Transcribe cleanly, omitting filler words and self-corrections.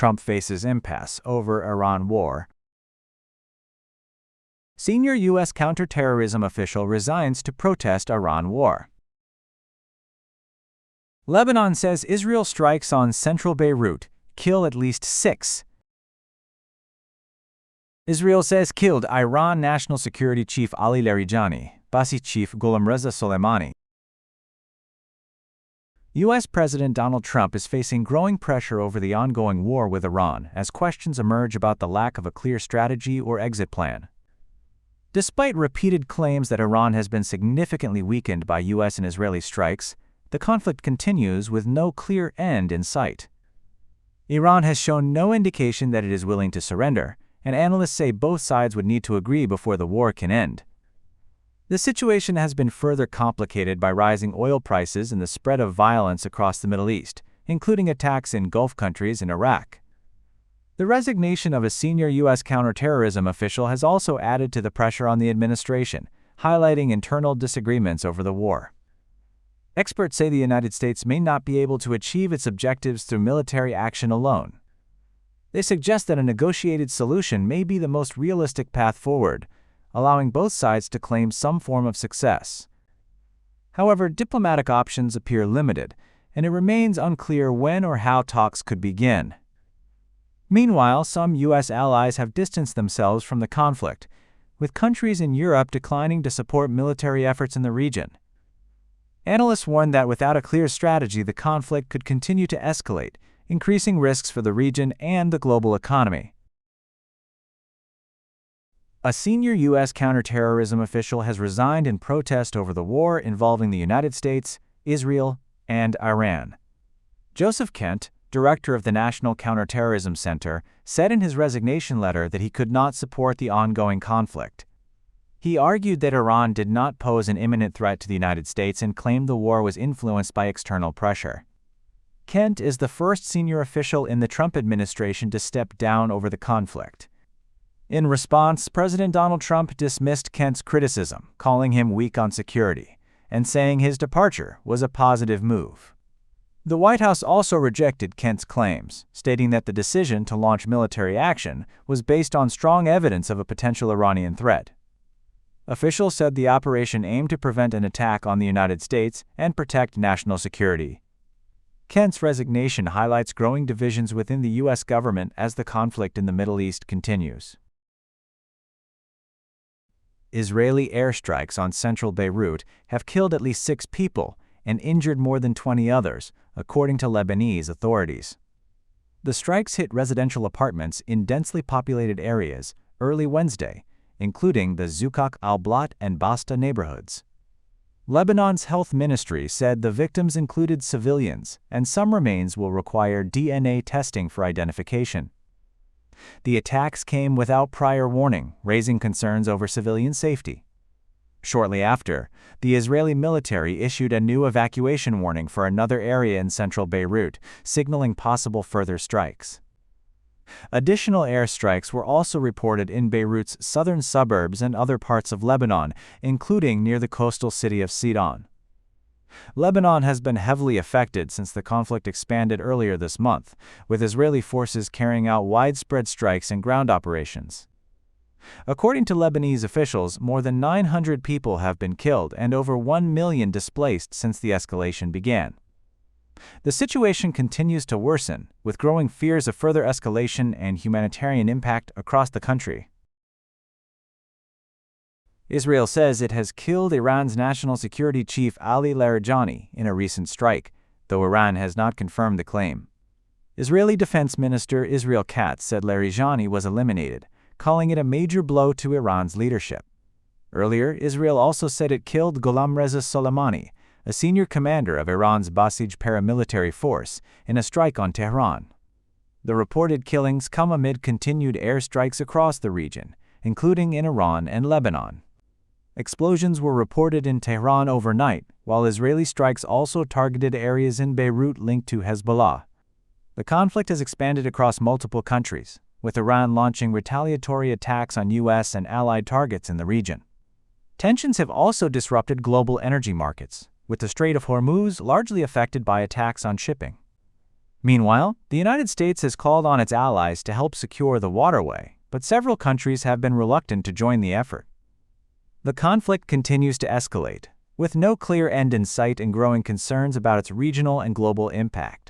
Trump faces impasse over Iran war. Senior U.S. counterterrorism official resigns to protest Iran war. Lebanon says Israel strikes on central Beirut, kill at least 6. Israel says killed Iran National Security Chief Ali Larijani, Basij Chief Ghulamreza Soleimani. U.S. President Donald Trump is facing growing pressure over the ongoing war with Iran as questions emerge about the lack of a clear strategy or exit plan. Despite repeated claims that Iran has been significantly weakened by U.S. and Israeli strikes, the conflict continues with no clear end in sight. Iran has shown no indication that it is willing to surrender, and analysts say both sides would need to agree before the war can end. The situation has been further complicated by rising oil prices and the spread of violence across the Middle East, including attacks in Gulf countries and Iraq. The resignation of a senior U.S. counterterrorism official has also added to the pressure on the administration, highlighting internal disagreements over the war. Experts say the United States may not be able to achieve its objectives through military action alone. They suggest that a negotiated solution may be the most realistic path forward, allowing both sides to claim some form of success. However, diplomatic options appear limited, and it remains unclear when or how talks could begin. Meanwhile, some U.S. allies have distanced themselves from the conflict, with countries in Europe declining to support military efforts in the region. Analysts warn that without a clear strategy, the conflict could continue to escalate, increasing risks for the region and the global economy. A senior U.S. counterterrorism official has resigned in protest over the war involving the United States, Israel, and Iran. Joseph Kent, director of the National Counterterrorism Center, said in his resignation letter that he could not support the ongoing conflict. He argued that Iran did not pose an imminent threat to the United States and claimed the war was influenced by external pressure. Kent is the first senior official in the Trump administration to step down over the conflict. In response, President Donald Trump dismissed Kent's criticism, calling him weak on security, and saying his departure was a positive move. The White House also rejected Kent's claims, stating that the decision to launch military action was based on strong evidence of a potential Iranian threat. Officials said the operation aimed to prevent an attack on the United States and protect national security. Kent's resignation highlights growing divisions within the U.S. government as the conflict in the Middle East continues. Israeli airstrikes on central Beirut have killed at least 6 people and injured more than 20 others, according to Lebanese authorities. The strikes hit residential apartments in densely populated areas early Wednesday, including the Zuqaq al-Blat and Basta neighborhoods. Lebanon's health ministry said the victims included civilians, and some remains will require DNA testing for identification. The attacks came without prior warning, raising concerns over civilian safety. Shortly after, the Israeli military issued a new evacuation warning for another area in central Beirut, signaling possible further strikes. Additional airstrikes were also reported in Beirut's southern suburbs and other parts of Lebanon, including near the coastal city of Sidon. Lebanon has been heavily affected since the conflict expanded earlier this month, with Israeli forces carrying out widespread strikes and ground operations. According to Lebanese officials, more than 900 people have been killed and over 1 million displaced since the escalation began. The situation continues to worsen, with growing fears of further escalation and humanitarian impact across the country. Israel says it has killed Iran's national security chief Ali Larijani in a recent strike, though Iran has not confirmed the claim. Israeli Defense Minister Israel Katz said Larijani was eliminated, calling it a major blow to Iran's leadership. Earlier, Israel also said it killed Ghulamreza Soleimani, a senior commander of Iran's Basij paramilitary force, in a strike on Tehran. The reported killings come amid continued airstrikes across the region, including in Iran and Lebanon. Explosions were reported in Tehran overnight, while Israeli strikes also targeted areas in Beirut linked to Hezbollah. The conflict has expanded across multiple countries, with Iran launching retaliatory attacks on U.S. and allied targets in the region. Tensions have also disrupted global energy markets, with the Strait of Hormuz largely affected by attacks on shipping. Meanwhile, the United States has called on its allies to help secure the waterway, but several countries have been reluctant to join the effort. The conflict continues to escalate, with no clear end in sight and growing concerns about its regional and global impact.